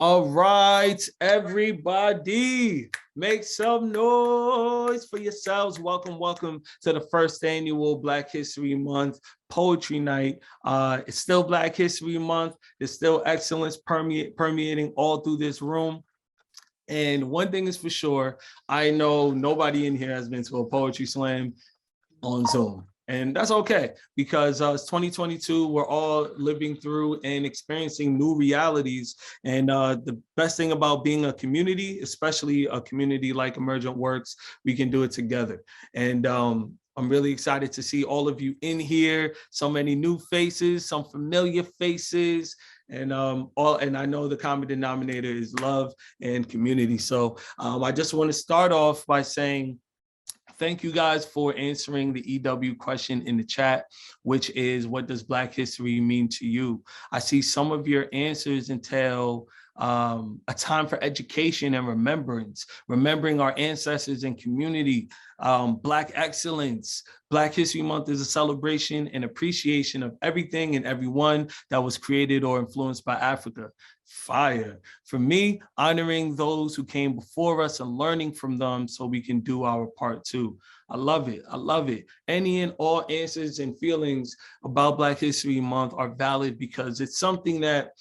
All right, everybody, make some noise for yourselves. Welcome to the first annual Black History Month Poetry Night. It's still Black History Month. There's still excellence permeating all through this room. And one thing is for sure, I know nobody in here has been to a poetry slam on Zoom. And that's okay, because it's 2022, we're all living through and experiencing new realities. And the best thing about being a community, especially a community like Emergent Works, we can do it together. And I'm really excited to see all of you in here, so many new faces, some familiar faces, and I know the common denominator is love and community. So I just want to start off by saying, thank you guys for answering the EW question in the chat, which is, what does Black history mean to you? I see some of your answers entail a time for education and remembrance, remembering our ancestors and community, Black excellence. Black History Month is a celebration and appreciation of everything and everyone that was created or influenced by Africa. Fire. For me, honoring those who came before us and learning from them so we can do our part too. I love it. I love it. Any and all answers and feelings about Black History Month are valid, because it's something that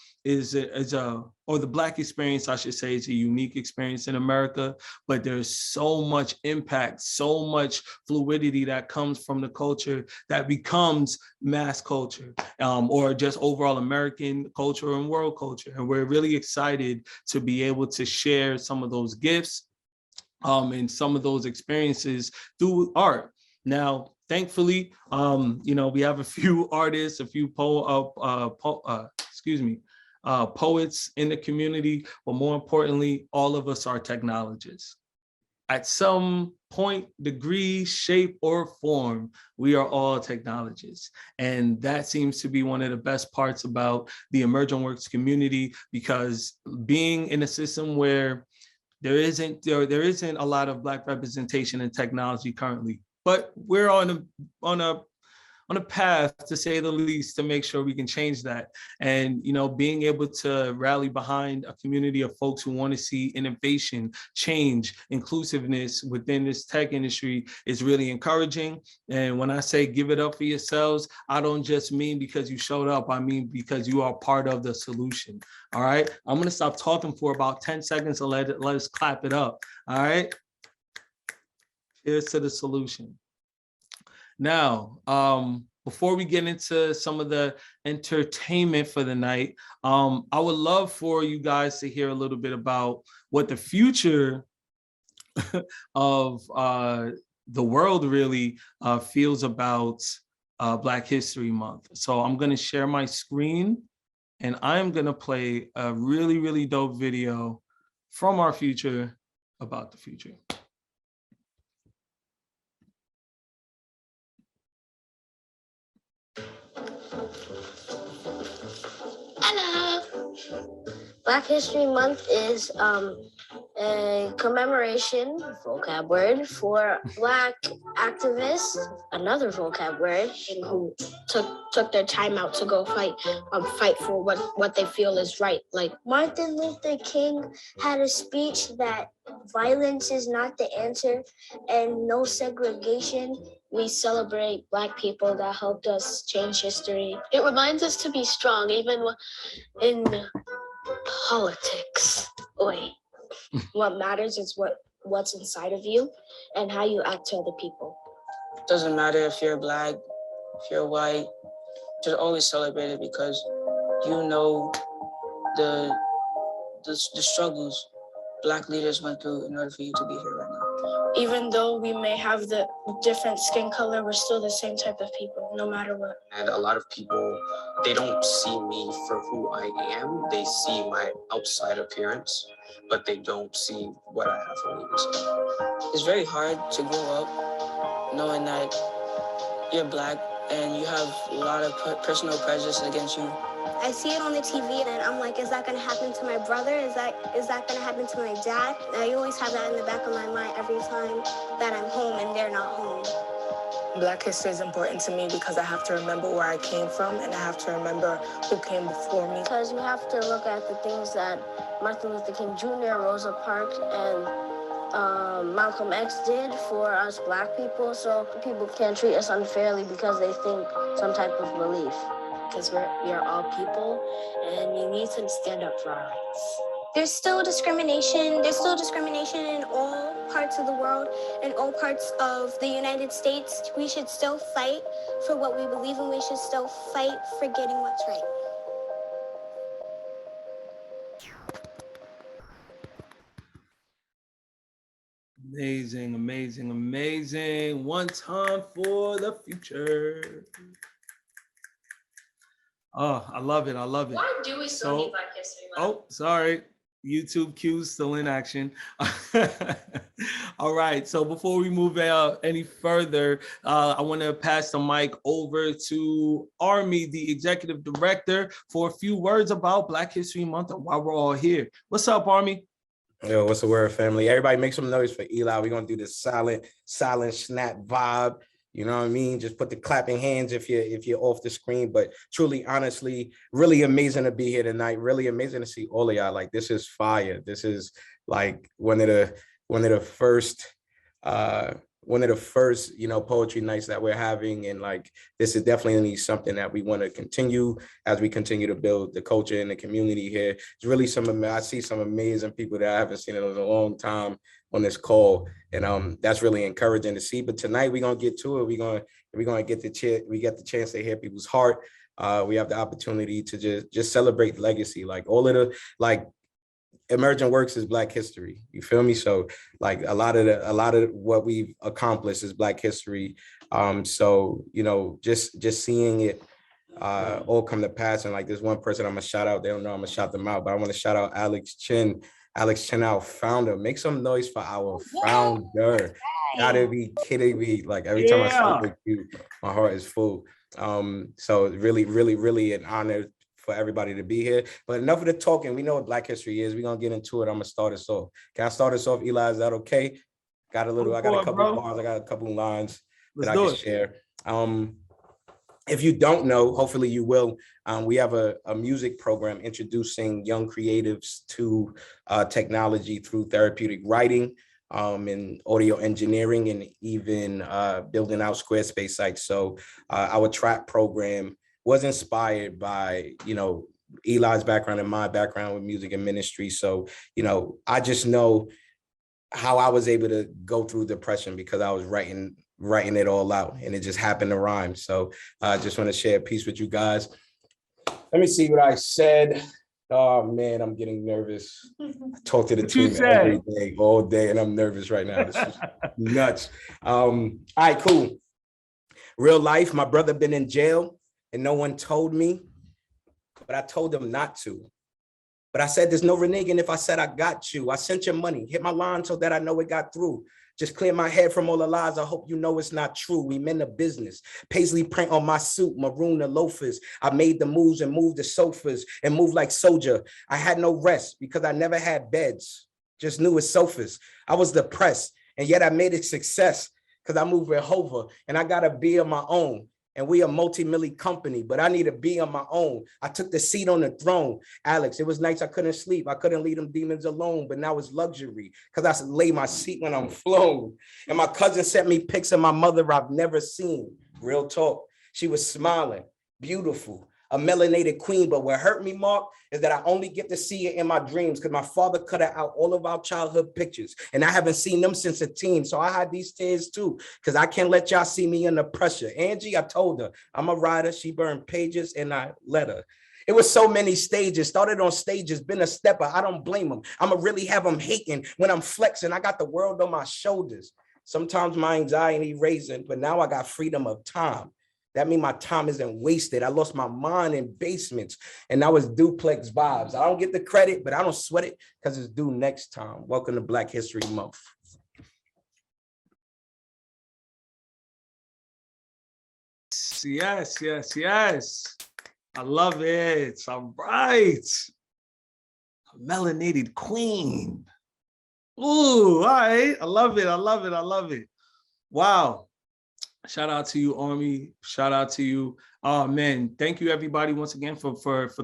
or the Black experience, I should say, is a unique experience in America, but there's so much impact, so much fluidity that comes from the culture that becomes mass culture, or just overall American culture and world culture. And we're really excited to be able to share some of those gifts and some of those experiences through art. Now, thankfully, we have a few artists, a few poets in the community, but more importantly, all of us are technologists. At some point, degree, shape, or form, we are all technologists. And that seems to be one of the best parts about the Emergent Works community, because being in a system where there isn't a lot of Black representation in technology currently, but we're on a path, to say the least, to make sure we can change that. And, being able to rally behind a community of folks who want to see innovation, change, inclusiveness within this tech industry is really encouraging. And when I say give it up for yourselves, I don't just mean because you showed up, I mean because you are part of the solution. All right, I'm going to stop talking for about 10 seconds and let us clap it up. All right, here's to the solution. Now, before we get into some of the entertainment for the night, I would love for you guys to hear a little bit about what the future of the world really feels about Black History Month. So I'm going to share my screen, and I'm going to play a really, really dope video from our future about the future. Hello. Black History Month is a commemoration, vocab word, for Black activists, another vocab word, who took their time out to go fight for what they feel is right. Like Martin Luther King had a speech that violence is not the answer and no segregation. We celebrate Black people that helped us change history. It reminds us to be strong, even in politics. What matters is what's inside of you and how you act to other people. Doesn't matter if you're Black, if you're white, just always celebrate it, because you know the struggles Black leaders went through in order for you to be here right now. Even though we may have the different skin color, we're still the same type of people, no matter what. And a lot of people, they don't see me for who I am. They see my outside appearance, but they don't see what I have for me inside. It's very hard to grow up knowing that you're Black and you have a lot of personal prejudice against you. I see it on the TV and I'm like, is that gonna happen to my brother? Is that gonna happen to my dad? I always have that in the back of my mind every time that I'm home and they're not home. Black history is important to me because I have to remember where I came from and I have to remember who came before me. Because you have to look at the things that Martin Luther King Jr., Rosa Parks, and Malcolm X did for us Black people, so people can't treat us unfairly because they think some type of belief. Because we are all people, and you need to stand up for our rights. There's still discrimination. There's still discrimination in all parts of the world, in all parts of the United States. We should still fight for what we believe in. We should still fight for getting what's right. Amazing, amazing, amazing. One time for the future. Oh, I love it. I love it. Why do we still need Black History Month? Oh, sorry. YouTube cues still in action. All right. So before we move any further, I want to pass the mic over to Army, the executive director, for a few words about Black History Month and why we're all here. What's up, Army? Yo, what's the word, family? Everybody make some noise for Eli. We're going to do this silent snap vibe. You know what I mean? Just put the clapping hands if you're off the screen. But truly, honestly, really amazing to be here tonight. Really amazing to see all of y'all. Like, this is fire. This is like one of the first poetry nights that we're having. And like, this is definitely something that we want to continue as we continue to build the culture and the community here. It's really I see some amazing people that I haven't seen in a long time on this call. And that's really encouraging to see. But tonight we're going to get to it. We're going to get the chance to hear people's heart. We have the opportunity to just celebrate legacy. Like all of the, Emergent works is Black history. You feel me? So like a lot of what we've accomplished is Black history. So, just seeing it all come to pass. And like there's one person I'm gonna shout out. They don't know I'm gonna shout them out, but I want to shout out Alex Chin, our founder. Make some noise for our founder. Gotta be kidding me. Like every time I speak with you, my heart is full. So really, really, really an honor for everybody to be here. But enough of the talking. We know what Black history is. We're gonna get into it. I'm gonna start us off. Can I start us off, Eli? Is that okay? I got a couple of bars, I got a couple of lines that I can share. If you don't know, hopefully you will. We have a music program introducing young creatives to technology through therapeutic writing, and audio engineering, and even building out Squarespace sites. So our trap program was inspired by, Eli's background and my background with music and ministry. So, I just know how I was able to go through depression because I was writing it all out, and it just happened to rhyme. So I just want to share a piece with you guys. Let me see what I said. Oh man, I'm getting nervous. I talk to the team every day, all day, and I'm nervous right now. This is nuts. All right, cool. Real life, my brother been in jail and no one told me, but I told them not to. But I said, there's no reneging if I said I got you. I sent your money, hit my line so that I know it got through. Just clear my head from all the lies. I hope you know it's not true. We meant a business. Paisley print on my suit, maroon the loafers. I made the moves and moved the sofas and moved like soldier. I had no rest because I never had beds. Just knew it's sofas. I was depressed, and yet I made it success because I moved with Hova, and I got to be on my own. And we a multi-million company, but I need to be on my own. I took the seat on the throne. Alex, it was nights I couldn't sleep. I couldn't leave them demons alone, but now it's luxury because I lay my seat when I'm flown. And my cousin sent me pics of my mother I've never seen. Real talk. She was smiling, beautiful, a melanated queen. But what hurt me, Mark, is that I only get to see it in my dreams because my father cut out all of our childhood pictures, and I haven't seen them since a teen. So I had these tears too, because I can't let y'all see me under pressure. Angie, I told her I'm a writer. She burned pages, and I let her. It was so many stages, started on stages, been a stepper. I don't blame them. I'ma really have them hating when I'm flexing. I got the world on my shoulders. Sometimes my anxiety raising, but now I got freedom of time. That means my time isn't wasted. I lost my mind in basements, and that was duplex vibes. I don't get the credit, but I don't sweat it because it's due next time. Welcome to Black History Month. Yes, yes, yes. I love it. All right. A melanated queen. Ooh, all right. I love it. I love it. I love it. Wow. Shout out to you, Army. Shout out to you. Oh man, thank you everybody once again for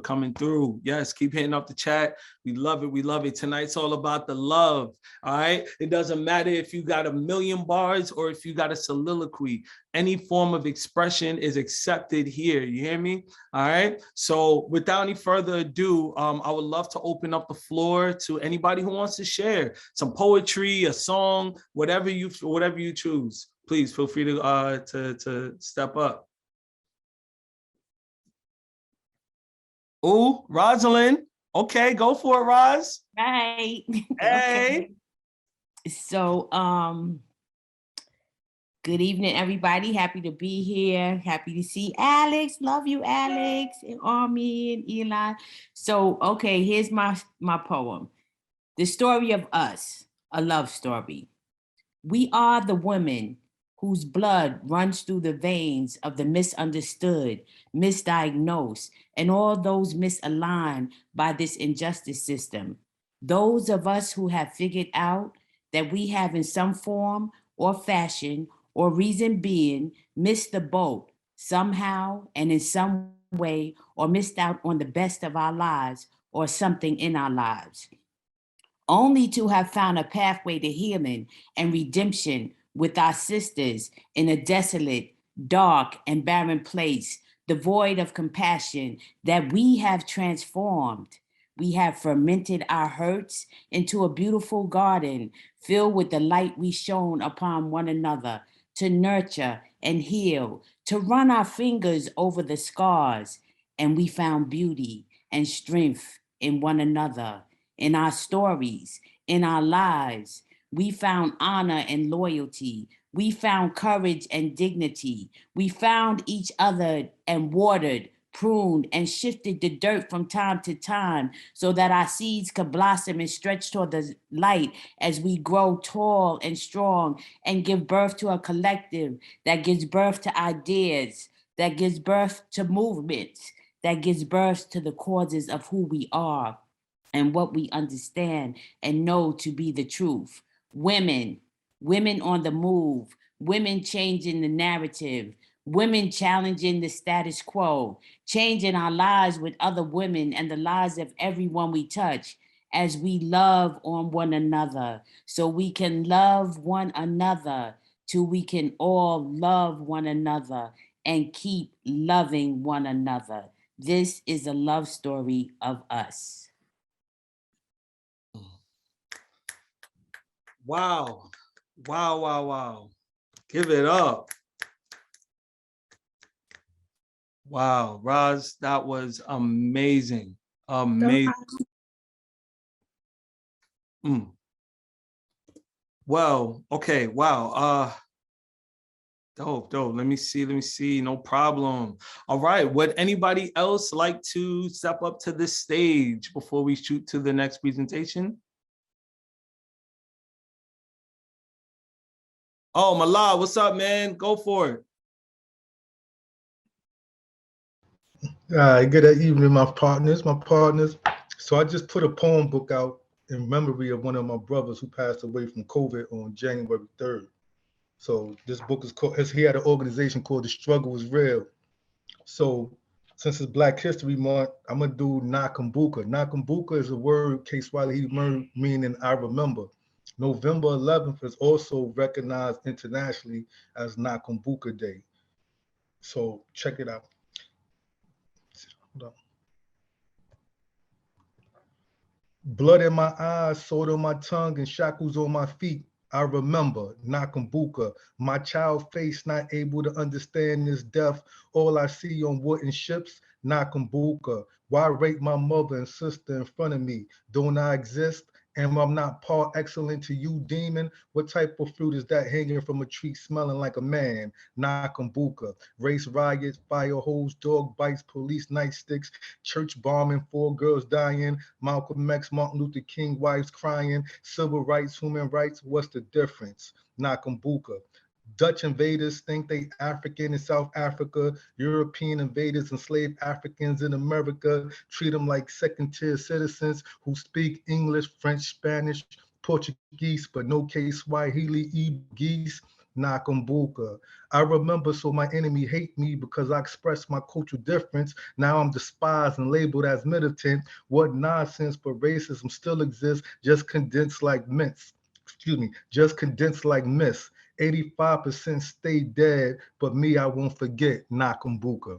coming through. Yes, keep hitting up the chat. We love it. We love it. Tonight's all about the love. All right. It doesn't matter if you got a million bars or if you got a soliloquy. Any form of expression is accepted here. You hear me? All right. So without any further ado, I would love to open up the floor to anybody who wants to share some poetry, a song, whatever you choose. Please feel free to step up. Oh, Rosalind. Okay, go for it, Roz. Right. Hey. Okay. So, good evening, everybody. Happy to be here. Happy to see Alex. Love you, Alex, and Army and Eli. So, okay, here's my poem. The story of us, a love story. We are the women whose blood runs through the veins of the misunderstood, misdiagnosed, and all those misaligned by this injustice system. Those of us who have figured out that we have in some form or fashion or reason being missed the boat somehow and in some way, or missed out on the best of our lives or something in our lives, only to have found a pathway to healing and redemption with our sisters in a desolate, dark, and barren place, devoid of compassion that we have transformed. We have fermented our hurts into a beautiful garden filled with the light we shone upon one another to nurture and heal, to run our fingers over the scars. And we found beauty and strength in one another, in our stories, in our lives. We found honor and loyalty. We found courage and dignity. We found each other and watered, pruned, and shifted the dirt from time to time so that our seeds could blossom and stretch toward the light as we grow tall and strong and give birth to a collective that gives birth to ideas, that gives birth to movements, that gives birth to the causes of who we are and what we understand and know to be the truth. Women, women on the move, women changing the narrative, women challenging the status quo, changing our lives with other women and the lives of everyone we touch as we love on one another, so we can love one another till we can all love one another and keep loving one another. This is a love story of us. Wow. Wow, wow, wow. Give it up. Wow, Roz, that was amazing. Amazing. Well, okay, wow. Dope. Let me see. No problem. All right. Would anybody else like to step up to this stage before we shoot to the next presentation? Oh, Malal, what's up, man? Go for it. Good evening, my partners. So I just put a poem book out in memory of one of my brothers who passed away from COVID on January 3rd. So this book is called, he had an organization called The Struggle Is Real. So since it's Black History Month, I'm gonna do Nakambuka. Nakambuka is a word, K-Swahili meaning I remember. November 11th is also recognized internationally as Nakambuka Day. So check it out. Hold on. Blood in my eyes, sword on my tongue, and shackles on my feet. I remember Nakambuka, my child face not able to understand this death. All I see on wooden ships, Nakambuka. Why rape my mother and sister in front of me? Don't I exist? Am I not par excellent to you, demon? What type of fruit is that hanging from a tree smelling like a man? Nakambuka. Race riots, fire hose, dog bites, police nightsticks, church bombing, 4 girls dying, Malcolm X, Martin Luther King, wives crying, civil rights, human rights. What's the difference? Nakambuka. Dutch invaders think they African in South Africa. European invaders enslave Africans in America, treat them like second-tier citizens who speak English, French, Spanish, Portuguese, but no K-Swahili, Geese. Nakambuka. I remember, so my enemy hate me because I expressed my cultural difference. Now I'm despised and labeled as militant. What nonsense, but racism still exists, just condensed like mints. Excuse me, just condensed like mist. 85% stay dead, but me, I won't forget Nakambuka.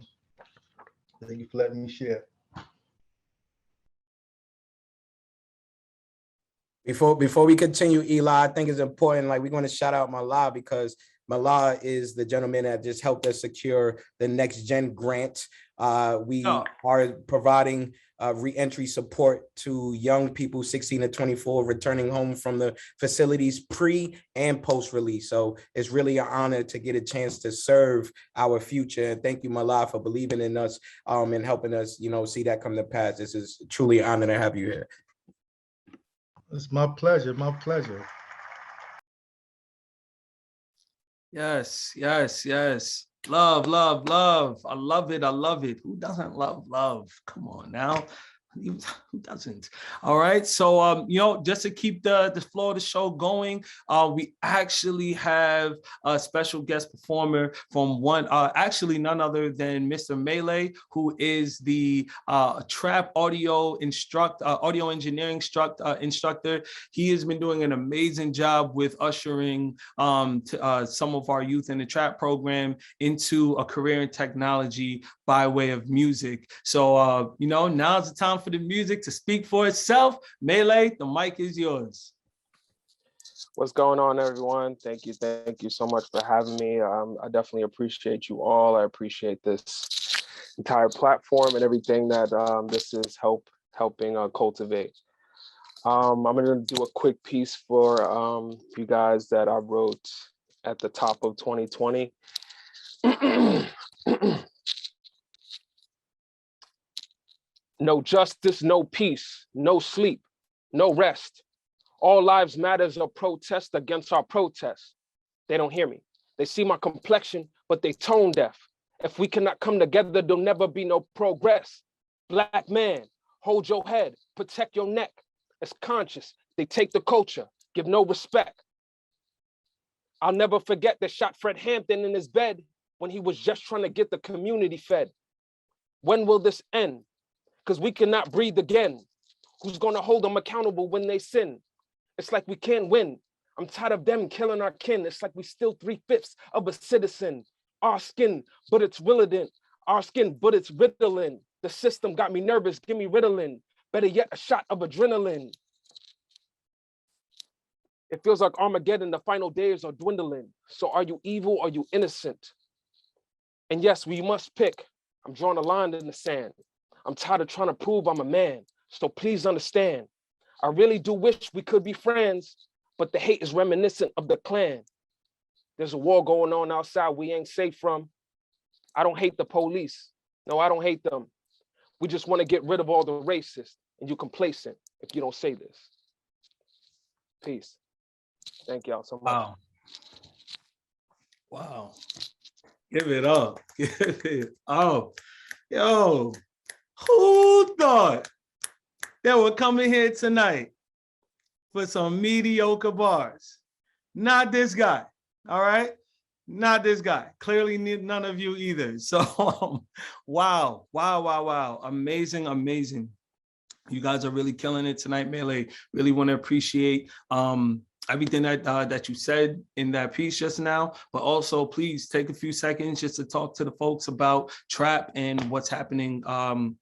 Thank you for letting me share. Before we continue, Eli, I think it's important, like we're going to shout out Mala because Mala is the gentleman that just helped us secure the Next Gen grant. We are providing re-entry support to young people 16 to 24 returning home from the facilities pre and post release. So it's really an honor to get a chance to serve our future. And thank you, Mala, for believing in us and helping us, see that come to pass. This is truly an honor to have you here. It's my pleasure, my pleasure. Yes, yes, yes. Love, love, love. I love it. I love it. Who doesn't love love? Come on now. Who doesn't? All right. So, just to keep the flow of the show going, we actually have a special guest performer from actually none other than Mr. Melee, who is the trap audio engineering instructor. He has been doing an amazing job with ushering some of our youth in the trap program into a career in technology by way of music. So, now's the time for the music to speak for itself. Melee, the mic is yours. What's going on, everyone? Thank you so much for having me. I definitely appreciate you all. I appreciate this entire platform and everything that this is helping cultivate. I'm going to do a quick piece for you guys that I wrote at the top of 2020. No justice, no peace, no sleep, no rest. All lives matters a protest against our protests. They don't hear me. They see my complexion, but they tone deaf. If we cannot come together, there'll never be no progress. Black man, hold your head, protect your neck. It's conscious. They take the culture, give no respect. I'll never forget they shot Fred Hampton in his bed when he was just trying to get the community fed. When will this end? Because we cannot breathe again. Who's gonna hold them accountable when they sin? It's like we can't win. I'm tired of them killing our kin. It's like we still 3/5 of a citizen. Our skin, but it's Ritalin. Our skin, but it's Ritalin. The system got me nervous, give me Ritalin. Better yet, a shot of adrenaline. It feels like Armageddon, the final days are dwindling. So are you evil or are you innocent? And yes, we must pick. I'm drawing a line in the sand. I'm tired of trying to prove I'm a man. So please understand. I really do wish we could be friends, but the hate is reminiscent of the Klan. There's a war going on outside we ain't safe from. I don't hate the police. No, I don't hate them. We just want to get rid of all the racists, and you complacent if you don't say this. Peace. Thank y'all so much. Wow. Wow. Give it up. Give it up. Yo, who thought that we're coming here tonight for some mediocre bars? Not this guy, all right? Not this guy. Clearly none of you either. So wow. Amazing, amazing. You guys are really killing it tonight, Melee. Really want to appreciate everything that you said in that piece just now, but also please take a few seconds just to talk to the folks about Trap and what's happening,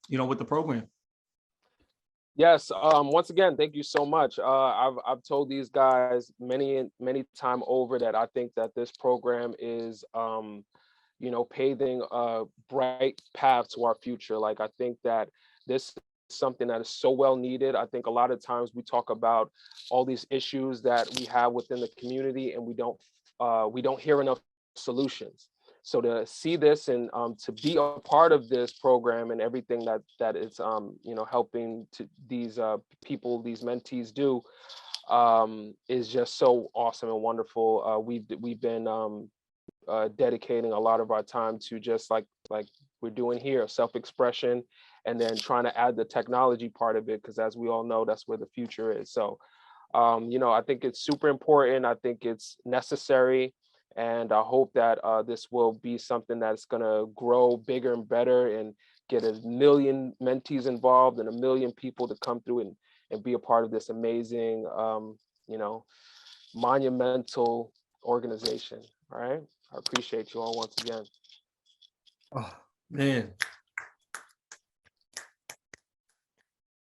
with the program. Yes. Once again, thank you so much. I've told these guys many time over that I think that this program is, paving a bright path to our future. Like, I think that this is something that is so well needed. I think a lot of times we talk about all these issues that we have within the community, and we don't hear enough solutions. So to see this and to be a part of this program and everything that it's helping to these people, these mentees do, is just so awesome and wonderful. We've been dedicating a lot of our time to just like we're doing here, self-expression, and then trying to add the technology part of it, because as we all know, that's where the future is. So I think it's super important. I think it's necessary. And I hope that this will be something that's gonna grow bigger and better and get a million mentees involved and a million people to come through and be a part of this amazing, you know, monumental organization. All right. I appreciate you all once again. Oh, man.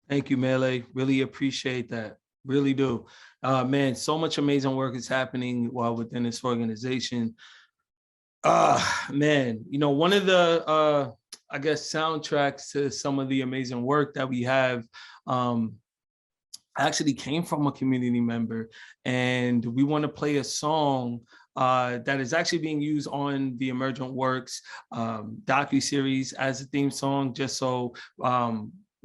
Thank you, Mele. Really appreciate that. Really do. Man, so much amazing work is happening while within this organization. Man, you know, one of the I guess soundtracks to some of the amazing work that we have actually came from a community member, and we want to play a song that is actually being used on the Emergent Works docu-series as a theme song, just so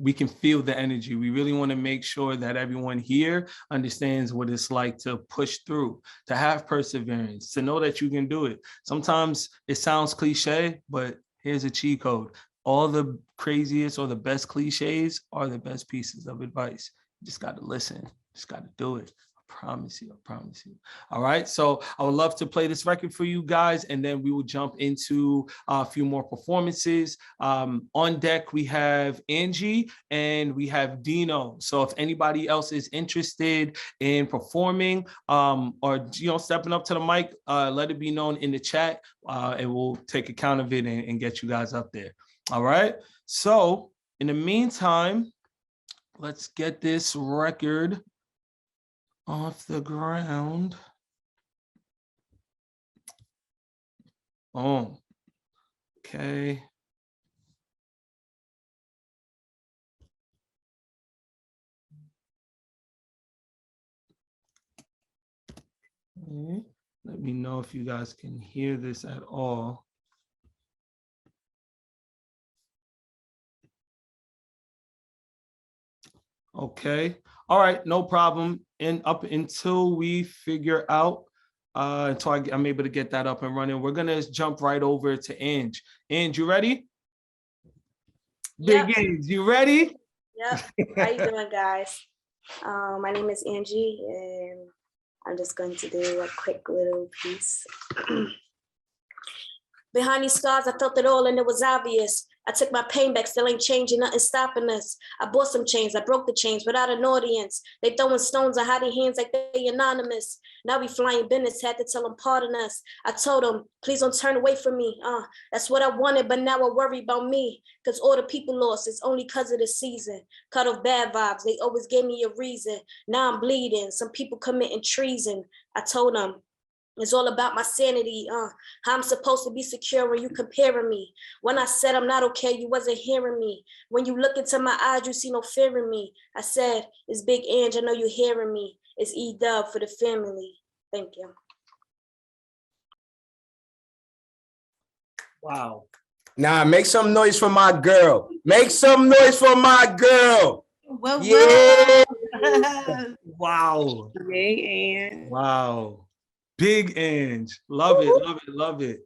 we can feel the energy. We really want to make sure that everyone here understands what it's like to push through, to have perseverance, to know that you can do it. Sometimes it sounds cliche, but here's a cheat code. All the craziest or the best cliches are the best pieces of advice. You just got to listen, just got to do it. I promise you, I promise you. All right, so I would love to play this record for you guys, and then we will jump into a few more performances. On deck, we have Angie and we have Dino. So if anybody else is interested in performing or stepping up to the mic, let it be known in the chat, and we'll take account of it and get you guys up there. All right, so in the meantime, let's get this record off the ground. Oh, okay. Let me know if you guys can hear this at all. Okay. All right, no problem. And up until we figure out, until I'm able to get that up and running, we're gonna jump right over to Ange. Ange, you ready? Yep. Big Ange, you ready? Yep. How you doing, guys? My name is Angie, and I'm just going to do a quick little piece. Behind these scars, I felt it all and it was obvious. I took my pain back, still ain't changing, nothing stopping us. I bought some chains, I broke the chains without an audience. They throwing stones, I hide their hands like they anonymous. Now we flying business, had to tell them pardon us. I told them, please don't turn away from me. That's what I wanted, but now I worry about me. Cause all the people lost, it's only cause of the season. Cut off bad vibes, they always gave me a reason. Now I'm bleeding, some people committing treason. I told them, it's all about my sanity, how I'm supposed to be secure when you comparing me. When I said I'm not okay, you wasn't hearing me. When you look into my eyes, you see no fear in me. I said, it's Big Ange, I know you hearing me. It's E-Dub for the family. Thank you. Wow. Nah, make some noise for my girl. Make some noise for my girl. Well, yeah. Wow. Hey, Ange. Wow. Big Ange. Love it, love it, love it.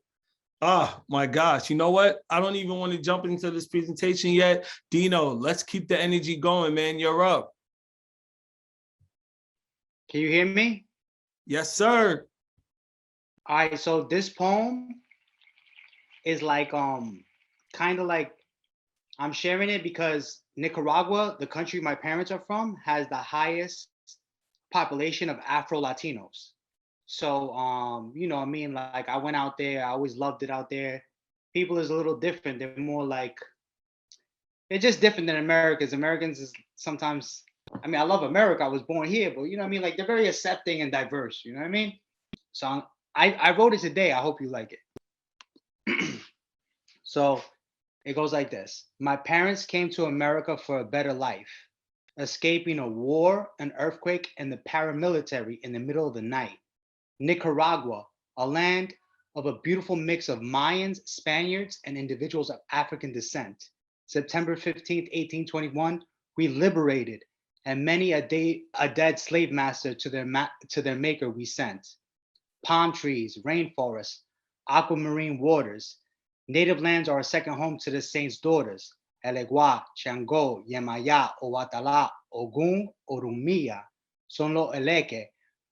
Oh my gosh. You know what? I don't even want to jump into this presentation yet. Dino, let's keep the energy going, man. You're up. Can you hear me? Yes, sir. All right, so this poem is like kind of like I'm sharing it because Nicaragua, the country my parents are from, has the highest population of Afro Latinos. So you know, I mean, like I went out there, I always loved it out there. People is a little different. They're more like, they're just different than Americans. Americans is sometimes, I mean, I love America. I was born here, but you know what I mean? Like they're very accepting and diverse, you know what I mean? So I wrote it today. I hope you like it. So it goes like this. My parents came to America for a better life, escaping a war, an earthquake, and the paramilitary in the middle of the night. Nicaragua, a land of a beautiful mix of Mayans, Spaniards, and individuals of African descent. September 15th, 1821, we liberated, and many a dead slave master to their maker we sent. Palm trees, rainforests, aquamarine waters. Native lands are a second home to the saints' daughters. Elegua, Shango, Yemaya, Owatala, Ogun, Orumia, son los Eleque,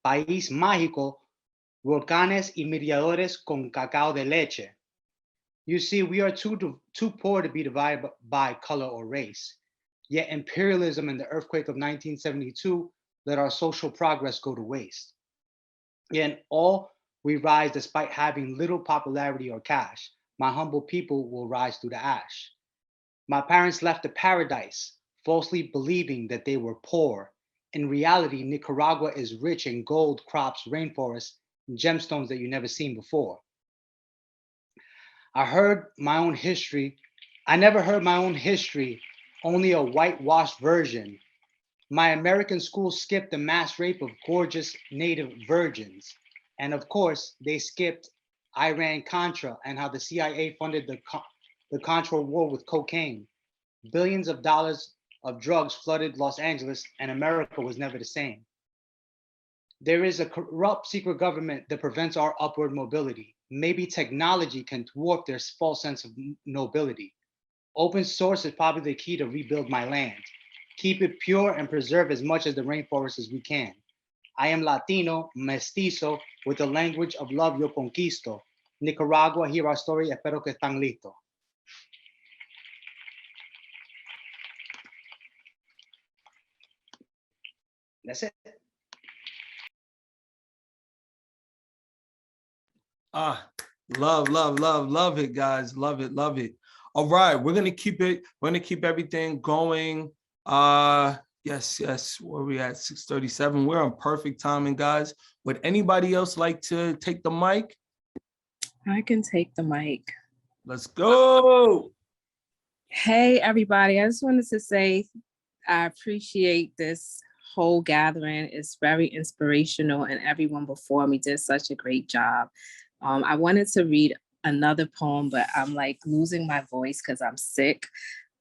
país mágico volcanes y miradores con cacao de leche. You see, we are too poor to be divided by color or race. Yet imperialism and the earthquake of 1972 let our social progress go to waste. Yet in all we rise despite having little popularity or cash. My humble people will rise through the ash. My parents left a paradise, falsely believing that they were poor. In reality, Nicaragua is rich in gold, crops, rainforests, and gemstones that you've never seen before. I heard my own history. I never heard my own history, only a whitewashed version. My American school skipped the mass rape of gorgeous native virgins. And of course, they skipped Iran-Contra and how the CIA funded the Contra war with cocaine. Billions of dollars of drugs flooded Los Angeles, and America was never the same. There is a corrupt secret government that prevents our upward mobility. Maybe technology can thwart their false sense of nobility. Open source is probably the key to rebuild my land. Keep it pure and preserve as much of the rainforest as we can. I am Latino, mestizo, with the language of love yo conquisto. Nicaragua, hear our story, espero que están listos. That's it. Love it, guys. Love it. All right, we're gonna keep everything going. Yes. Where we at? 6:37. We're on perfect timing, guys. Would anybody else like to take the mic? I can take the mic. Let's go. Hey, everybody. I just wanted to say I appreciate this whole gathering. It's very inspirational, and everyone before me did such a great job. I wanted to read another poem, but I'm like losing my voice because I'm sick.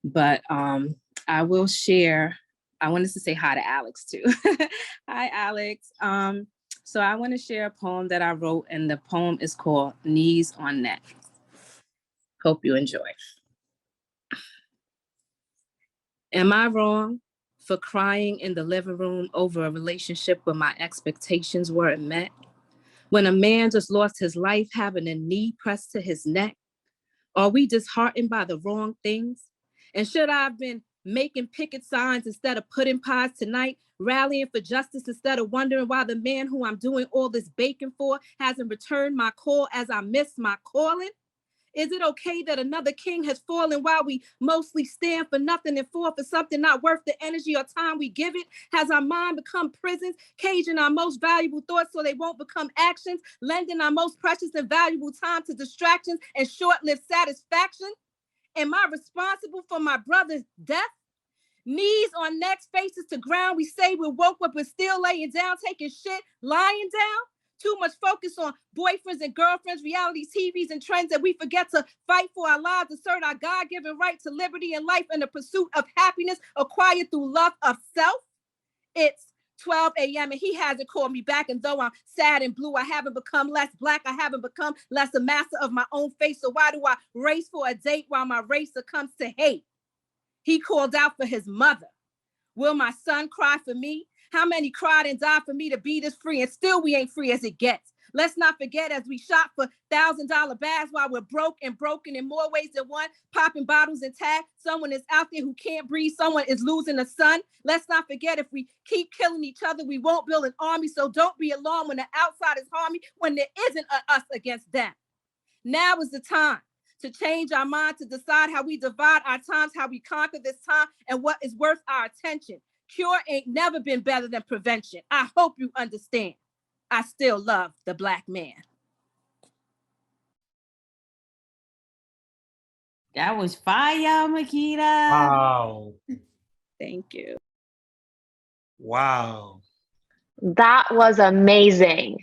But I will share. I wanted to say hi to Alex too. Hi, Alex. So I want to share a poem that I wrote, and the poem is called Knees on Neck. Hope you enjoy. Am I wrong for crying in the living room over a relationship where my expectations weren't met? When a man just lost his life having a knee pressed to his neck? Are we disheartened by the wrong things? And should I have been making picket signs instead of putting pies tonight, rallying for justice instead of wondering why the man who I'm doing all this baking for hasn't returned my call as I miss my calling? Is it okay that another king has fallen while we mostly stand for nothing and fall for something not worth the energy or time we give it? Has our mind become prisons, caging our most valuable thoughts so they won't become actions, lending our most precious and valuable time to distractions and short-lived satisfaction? Am I responsible for my brother's death? Knees on necks, faces to ground. We say we're woke, but we're still laying down, taking shit, lying down. Too much focus on boyfriends and girlfriends, reality TVs and trends that we forget to fight for our lives, assert our God-given right to liberty and life and the pursuit of happiness acquired through love of self. It's 12 a.m. and he hasn't called me back. And though I'm sad and blue, I haven't become less black. I haven't become less a master of my own fate. So why do I race for a date while my race succumbs to hate? He called out for his mother. Will my son cry for me? How many cried and died for me to be this free? And still we ain't free as it gets. Let's not forget as we shop for $1,000 bags while we're broke and broken in more ways than one, popping bottles and tag. Someone is out there who can't breathe. Someone is losing a son. Let's not forget if we keep killing each other, we won't build an army. So don't be alarmed when the outsiders harm me, when there isn't a us against them. Now is the time to change our mind, to decide how we divide our times, how we conquer this time, and what is worth our attention. Cure ain't never been better than prevention. I hope you understand. I still love the Black man. That was fire, Makita. Wow. Thank you. Wow. That was amazing.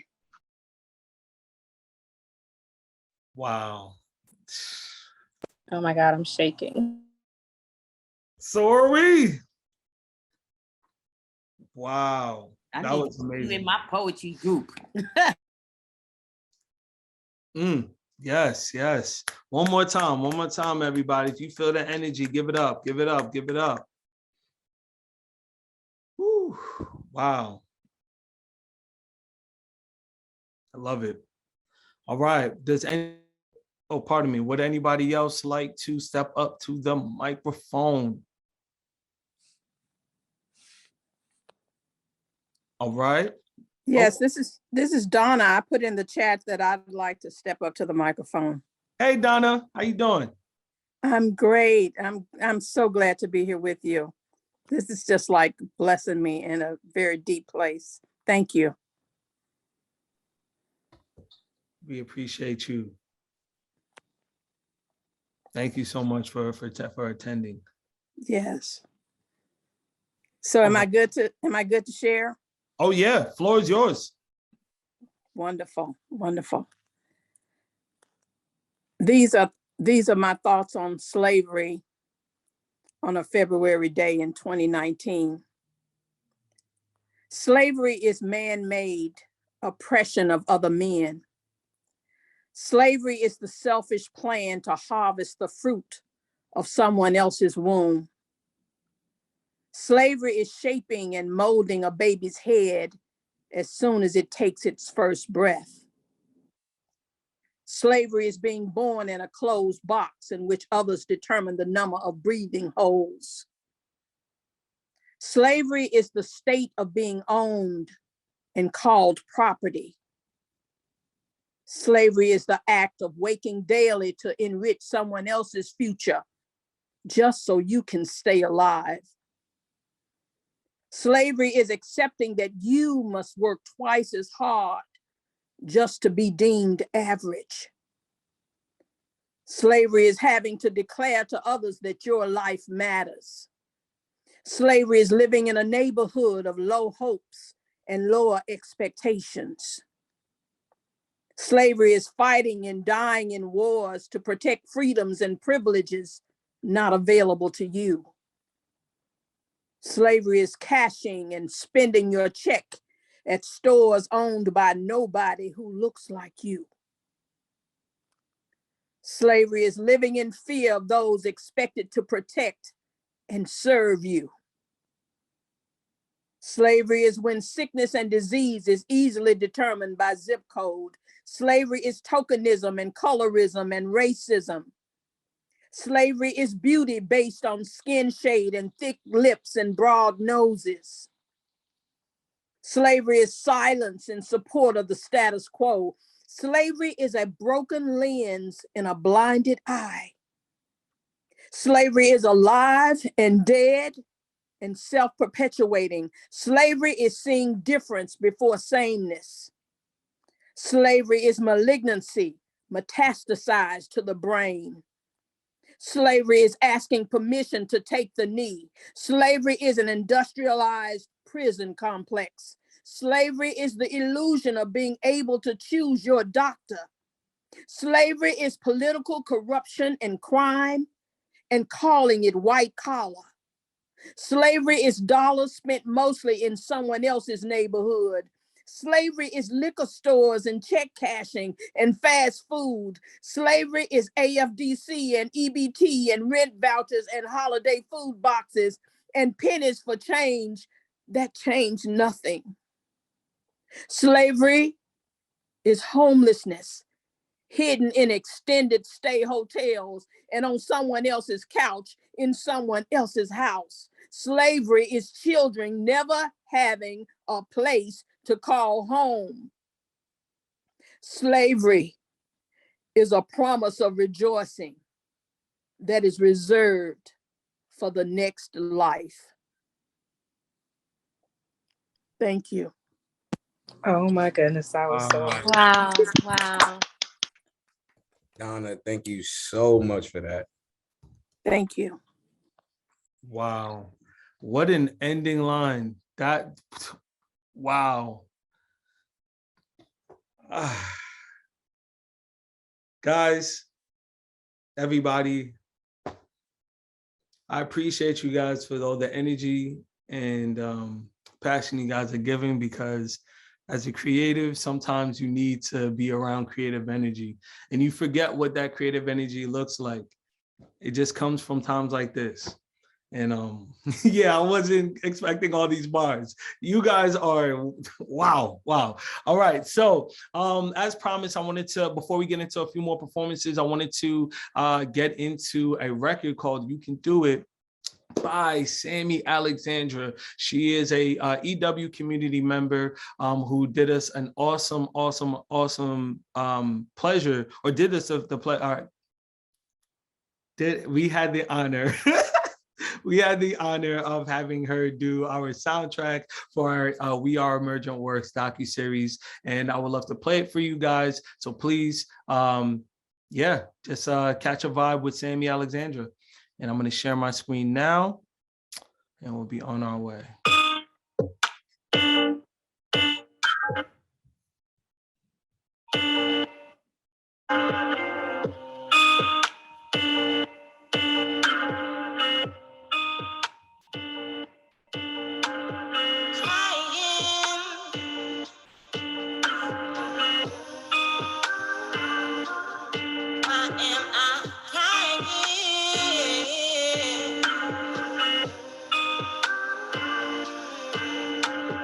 Wow. Oh my God, I'm shaking. So are we. Wow. I That need was to put you amazing. in my poetry group. Yes. One more time, everybody. If you feel the energy, give it up. Woo. Wow. I love it. All right. Pardon me. Would anybody else like to step up to the microphone? All right. Yes, this is Donna. I put in the chat that I'd like to step up to the microphone. Hey Donna, how you doing? I'm great. I'm so glad to be here with you. This is just like blessing me in a very deep place. Thank you. We appreciate you. Thank you so much for attending. Yes. So am I good to share? Oh yeah, floor is yours. Wonderful, wonderful. These are my thoughts on slavery on a February day in 2019. Slavery is man-made oppression of other men. Slavery is the selfish plan to harvest the fruit of someone else's womb. Slavery is shaping and molding a baby's head as soon as it takes its first breath. Slavery is being born in a closed box in which others determine the number of breathing holes. Slavery is the state of being owned and called property. Slavery is the act of waking daily to enrich someone else's future just so you can stay alive. Slavery is accepting that you must work twice as hard just to be deemed average. Slavery is having to declare to others that your life matters. Slavery is living in a neighborhood of low hopes and lower expectations. Slavery is fighting and dying in wars to protect freedoms and privileges not available to you. Slavery is cashing and spending your check at stores owned by nobody who looks like you. Slavery is living in fear of those expected to protect and serve you. Slavery is when sickness and disease is easily determined by zip code. Slavery is tokenism and colorism and racism. Slavery is beauty based on skin shade and thick lips and broad noses. Slavery is silence in support of the status quo. Slavery is a broken lens in a blinded eye. Slavery is alive and dead and self-perpetuating. Slavery is seeing difference before sameness. Slavery is malignancy metastasized to the brain. Slavery is asking permission to take the knee. Slavery is an industrialized prison complex. Slavery is the illusion of being able to choose your doctor. Slavery is political corruption and crime and calling it white collar. Slavery is dollars spent mostly in someone else's neighborhood. Slavery is liquor stores and check cashing and fast food. Slavery is AFDC and EBT and rent vouchers and holiday food boxes and pennies for change that change nothing. Slavery is homelessness hidden in extended stay hotels and on someone else's couch in someone else's house. Slavery is children never having a place to call home. Slavery is a promise of rejoicing that is reserved for the next life. Thank you. Oh my goodness, that was so Wow, wow. Donna, thank you so much for that. Thank you. Wow. What an ending line. Wow. Guys, everybody, I appreciate you guys for all the energy and passion you guys are giving, because as a creative, sometimes you need to be around creative energy and you forget what that creative energy looks like. It just comes from times like this. And yeah, I wasn't expecting all these bars. You guys are wow. All right. So as promised, I wanted to, before we get into a few more performances, I wanted to get into a record called You Can Do It by Sammy Alexandra. She is a EW community member who did us an awesome pleasure, or did us the play. We had the honor. We had the honor of having her do our soundtrack for our We Are Emergent Works docuseries, and I would love to play it for you guys. So please, yeah, just catch a vibe with Sammy Alexandra. And I'm going to share my screen now, and we'll be on our way.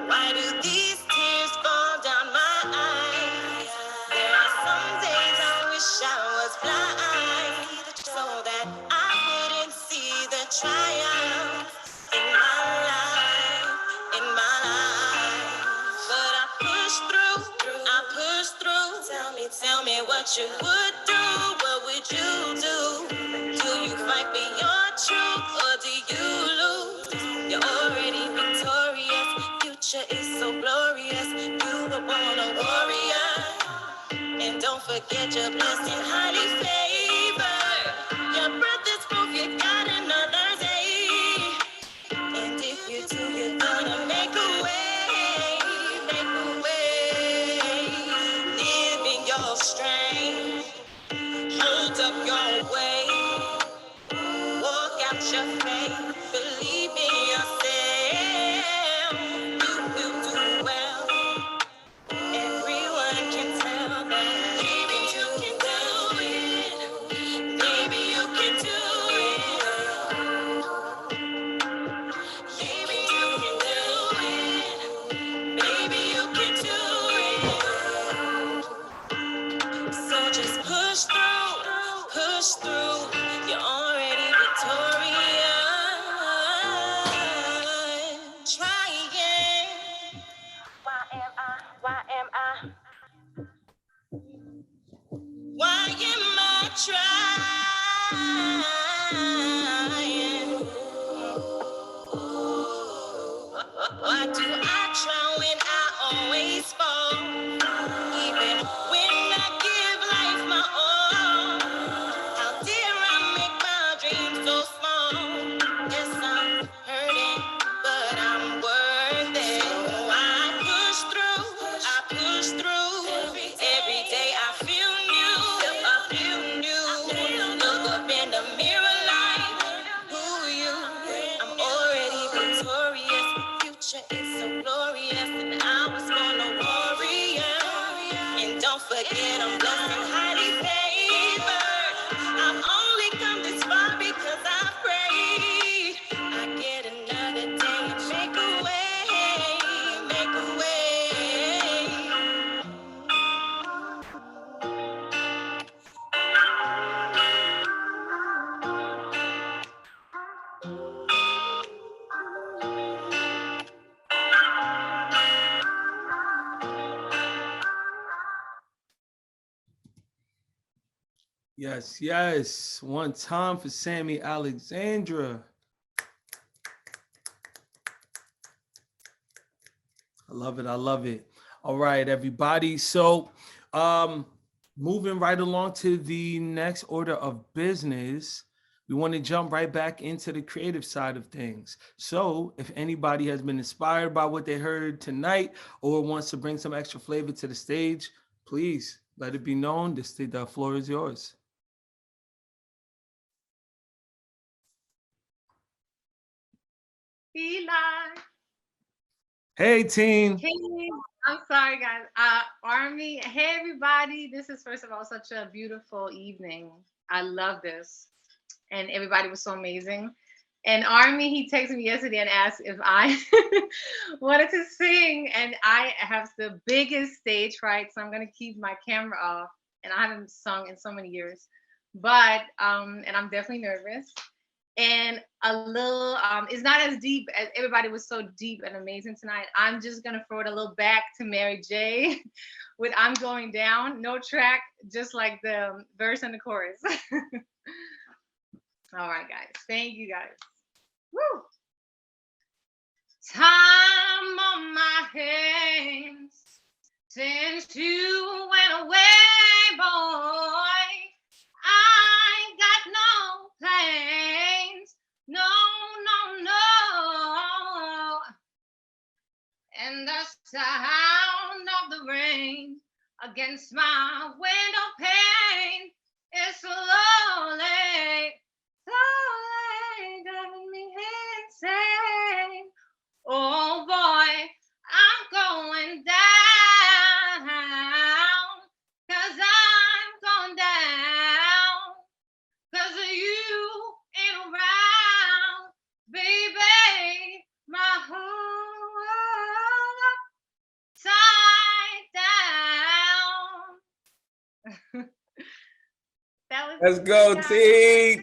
Why do these tears fall down my eyes? There are some days I wish I was blind, so that I wouldn't see the triumph in my life, in my life. But I push through, I push through. Tell me what you would do, what would you do? Do you fight for your truth, or do you lose? You're already victorious, future is so glorious. You were born a warrior, and don't forget you're blessed and highly favored. Your breath is proof you got another day, and if you do, you're gonna make a way, make a way. Live in your strength, hold up your way, walk out your faith, believe in yourself. You will do well. Everyone can tell that. Baby, you can do it. Baby, you can do it. Baby, you can do it. Baby, you can do it. So just push through, push through. You're already victorious. Try again. Why am I? Why am I trying? Why do I try when I always fall? Even when I give life my all, how dare I make my dreams so small? Yes, I'm hurting, but I'm worth it. So I push through, I push through. Every day I feel new, I feel new. Look up in the mirror like, who you? I'm already victorious. Future is so glorious, and I was born a warrior. And don't forget, I'm blessed and highly favored. I've only come this far because I prayed. I get another day and make a way, make a way. Yes, yes. One time for Sammy Alexandra. I love it. I love it. All right, everybody. So moving right along to the next order of business, we want to jump right back into the creative side of things. So if anybody has been inspired by what they heard tonight or wants to bring some extra flavor to the stage, please let it be known. The floor is yours. Eli. Hey, team. Hey, I'm sorry, guys. Army. Hey, everybody. This is, first of all, such a beautiful evening. I love this. And everybody was so amazing. And Army, he texted me yesterday and asked if I wanted to sing, and I have the biggest stage fright, so I'm gonna keep my camera off. And I haven't sung in so many years, but and I'm definitely nervous. And a little, it's not as deep as everybody was so deep and amazing tonight. I'm just gonna throw it a little back to Mary J. with "I'm Going Down," no track, just like the verse and the chorus. All right, guys. Thank you, guys. Woo! Time on my hands since you went away, boy. I ain't got no plans, no, no, no. And the sound of the rain against my window pane is slowly, slowly driving me insane. Oh boy, I'm going down, 'cause I'm going down, 'cause you ain't around, baby, my whole world upside down. That was Let's go, T.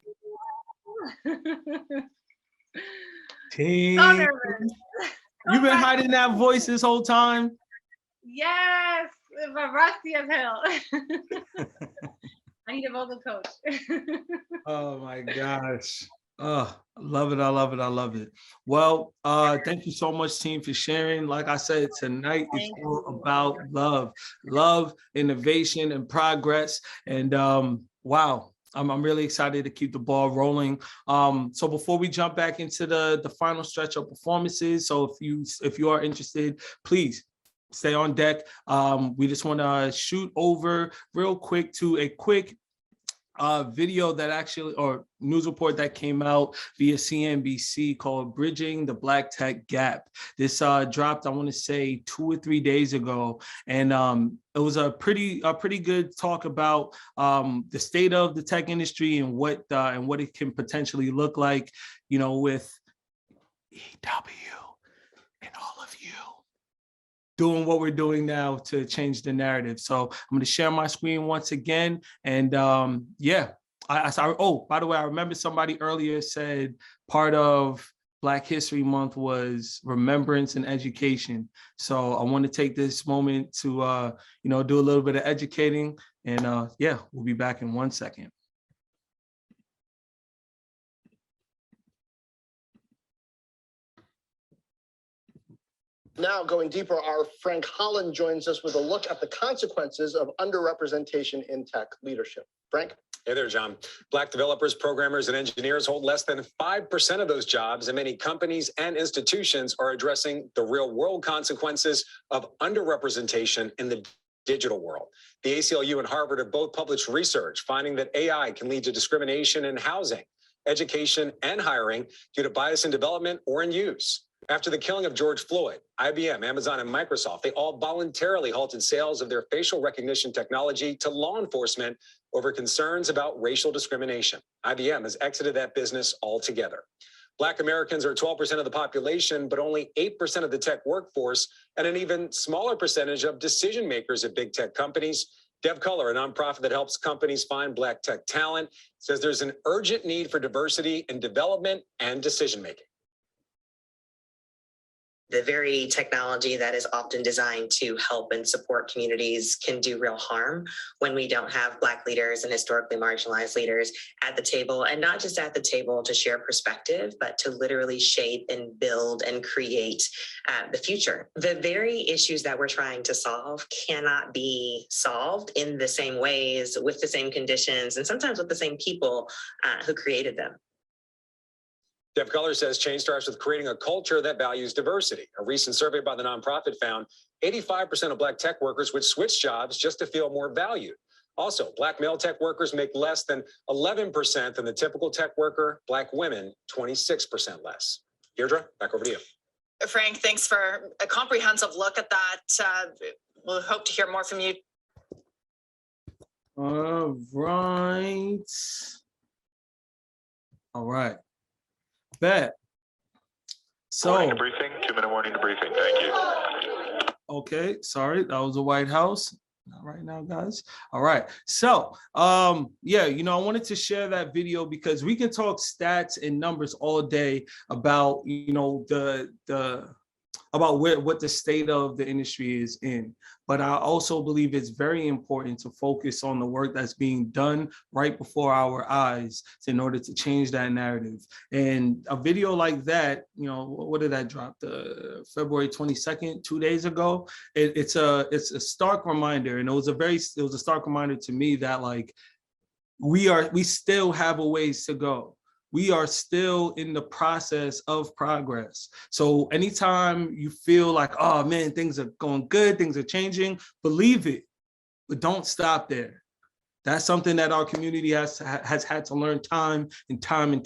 Team. So nervous. You've been hiding that voice this whole time? Yes, but rusty as hell. I need a vocal coach. Oh my gosh. Oh, I love it. I love it. I love it. Well, thank you so much, team, for sharing. Like I said, tonight is all about love, love, innovation, and progress. And wow. I'm really excited to keep the ball rolling. So before we jump back into the final stretch of performances, so if you are interested, please stay on deck. We just want to shoot over real quick to a quick video that actually, or news report that came out via CNBC called "Bridging the Black Tech Gap." This dropped, I want to say, 2 or 3 days ago, and it was a pretty good talk about the state of the tech industry and what it can potentially look like, you know, with EW and all of you doing what we're doing now to change the narrative. So I'm going to share my screen once again. And yeah, oh, by the way, I remember somebody earlier said part of Black History Month was remembrance and education. So I want to take this moment to, do a little bit of educating. And yeah, we'll be back in 1 second. Now, going deeper, our Frank Holland joins us with a look at the consequences of underrepresentation in tech leadership. Frank? Hey there, John. Black developers, programmers, and engineers hold less than 5% of those jobs, and many companies and institutions are addressing the real-world consequences of underrepresentation in the digital world. The ACLU and Harvard have both published research finding that AI can lead to discrimination in housing, education, and hiring due to bias in development or in use. After the killing of George Floyd, IBM, Amazon, and Microsoft, they all voluntarily halted sales of their facial recognition technology to law enforcement over concerns about racial discrimination. IBM has exited that business altogether. Black Americans are 12% of the population, but only 8% of the tech workforce, and an even smaller percentage of decision makers at big tech companies. Dev Color, a nonprofit that helps companies find Black tech talent, says there's an urgent need for diversity in development and decision making. The very technology that is often designed to help and support communities can do real harm when we don't have Black leaders and historically marginalized leaders at the table, and not just at the table to share perspective, but to literally shape and build and create the future. The very issues that we're trying to solve cannot be solved in the same ways, with the same conditions, and sometimes with the same people who created them. Dev Color says change starts with creating a culture that values diversity. A recent survey by the nonprofit found 85% of Black tech workers would switch jobs just to feel more valued. Also, Black male tech workers make less than 11% than the typical tech worker. Black women, 26% less. Deirdre, back over to you. Frank, thanks for a comprehensive look at that. We'll hope to hear more from you. All right. All right. Bet. Morning So, debriefing, 2-minute warning debriefing. Thank you. okay, sorry, that was the White House. Not right now, guys. All right. So, yeah, you know, I wanted to share that video because we can talk stats and numbers all day about, you know, about what the state of the industry is in. But I also believe it's very important to focus on the work that's being done right before our eyes in order to change that narrative. And a video like that, you know, what did that drop? The February 22nd, 2 days ago. It's a stark reminder, and it was a stark reminder to me that like we still have a ways to go. We are still in the process of progress. So anytime you feel like, oh man, things are going good, things are changing, believe it, but don't stop there. That's something that our community has had to learn time again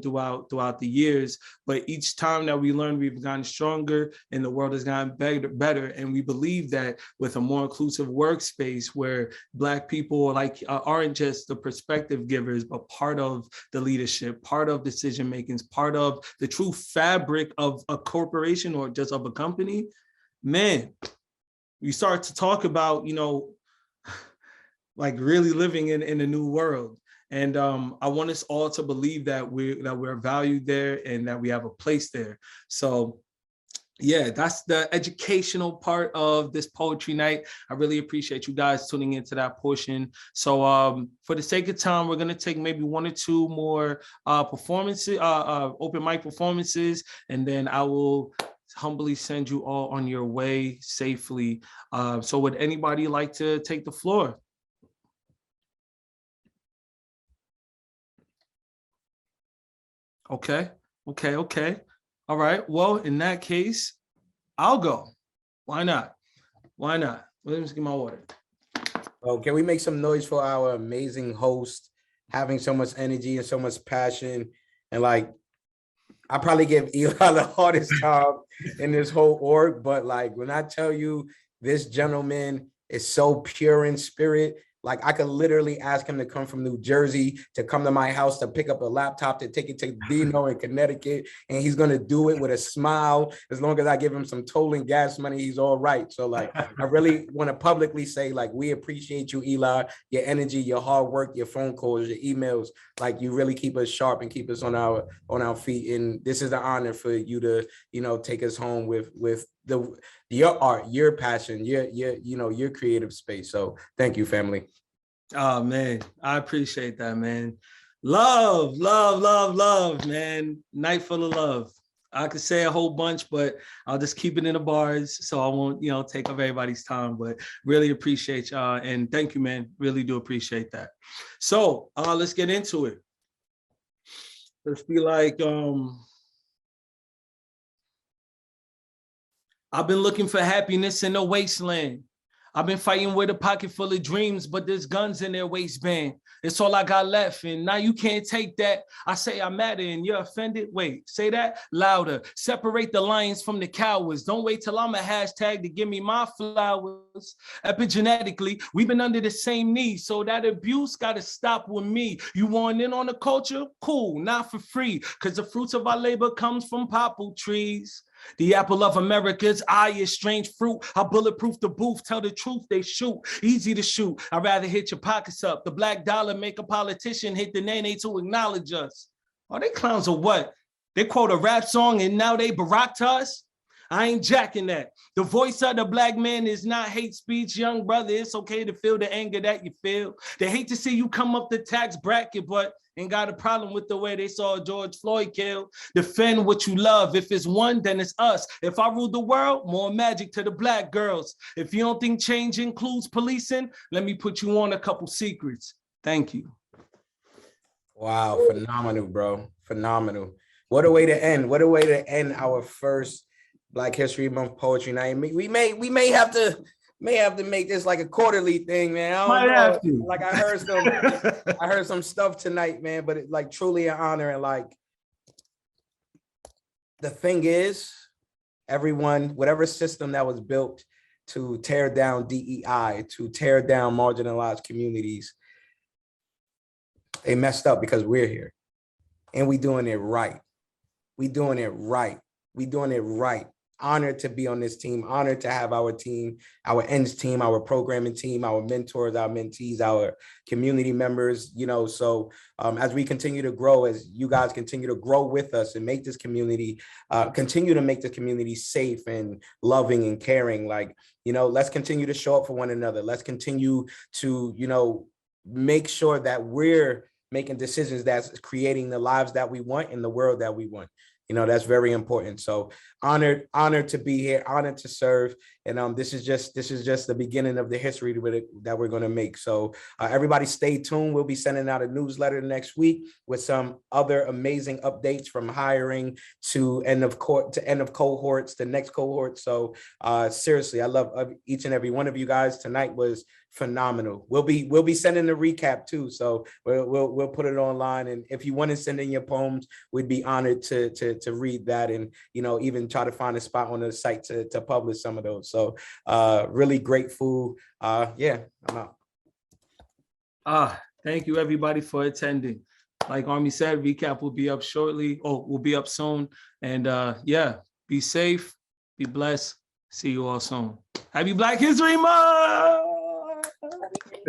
throughout the years. But each time that we learn, we've gotten stronger and the world has gotten better. And we believe that with a more inclusive workspace where Black people aren't just the perspective givers, but part of the leadership, part of decision makings, part of the true fabric of a corporation or just of a company, man, we start to talk about, you know, like really living in a new world. And I want us all to believe that we're valued there and that we have a place there. So yeah, that's the educational part of this poetry night. I really appreciate you guys tuning into that portion. So for the sake of time, we're gonna take maybe 1 or 2 more performances, open mic performances, and then I will humbly send you all on your way safely. So would anybody like to take the floor? Okay. All right. Well, in that case, I'll go. Why not? Let me just get my water. Oh, can we make some noise for our amazing host, having so much energy and so much passion? And like, I probably give Eli the hardest time in this whole org, but like when I tell you this gentleman is so pure in spirit, like I could literally ask him to come from New Jersey, to come to my house, to pick up a laptop, to take it to Dino in Connecticut, and he's gonna do it with a smile. As long as I give him some toll and gas money, he's all right. So like, I really want to publicly say, like, we appreciate you, Eli, your energy, your hard work, your phone calls, your emails. Like, you really keep us sharp and keep us on our feet. And this is an honor for you to, you know, take us home with your art, your passion, your creative space. So thank you, family. Oh man, I appreciate that, man. Love, man. Night full of love. I could say a whole bunch, but I'll just keep it in the bars so I won't, you know, take up everybody's time. But really appreciate y'all, and thank you, man. Really do appreciate that. So let's get into it. Let's be like, I've been looking for happiness in the wasteland. I've been fighting with a pocket full of dreams, but there's guns in their waistband. It's all I got left, and now you can't take that. I say I matter and you're offended. Wait, say that louder. Separate the lions from the cowards. Don't wait till I'm a hashtag to give me my flowers. Epigenetically, we've been under the same knee, so that abuse gotta stop with me. You want in on the culture? Cool, not for free, because the fruits of our labor comes from popple trees. The apple of America's eye is strange fruit. I bulletproof the booth, tell the truth, they shoot. Easy to shoot, I'd rather hit your pockets up. The black dollar make a politician hit the nene to acknowledge us. Are they clowns or what? They quote a rap song and now they barack to us? I ain't jacking that. The voice of the black man is not hate speech, young brother. It's okay to feel the anger that you feel. They hate to see you come up the tax bracket, but ain't got a problem with the way they saw George Floyd killed. Defend what you love. If it's one, then it's us. If I rule the world, more magic to the black girls. If you don't think change includes policing, let me put you on a couple secrets. Thank you. Wow, phenomenal, bro. Phenomenal. What a way to end. What a way to end our first Black History Month poetry night. We may have to make this like a quarterly thing, man. I don't know. Like I heard some stuff tonight, man, but it's like truly an honor. And like the thing is, everyone, whatever system that was built to tear down DEI, to tear down marginalized communities, they messed up because we're here. and we doing it right. We doing it right. We doing it right. Honored to be on this team, honored to have our team, our ends team, our programming team, our mentors, our mentees, our community members, you know, so as we continue to grow, as you guys continue to grow with us and make this community, continue to make the community safe and loving and caring, like, you know, let's continue to show up for one another. Let's continue to, you know, make sure that we're making decisions that's creating the lives that we want in the world that we want. You know, that's very important. So honored to be here, honored to serve. And this is just the beginning of the history that we're going to make. So everybody stay tuned. We'll be sending out a newsletter next week with some other amazing updates from hiring to end of cohorts, the next cohort. So seriously, I love each and every one of you guys. Tonight was phenomenal. We'll be sending a recap too. So we'll put it online. And if you want to send in your poems, we'd be honored to read that, and, you know, even try to find a spot on the site to publish some of those. So really grateful. Yeah, I'm out. Thank you everybody for attending. Like Army said, recap will be up shortly. Will be up soon. And yeah, be safe, be blessed. See you all soon. Happy Black History Month.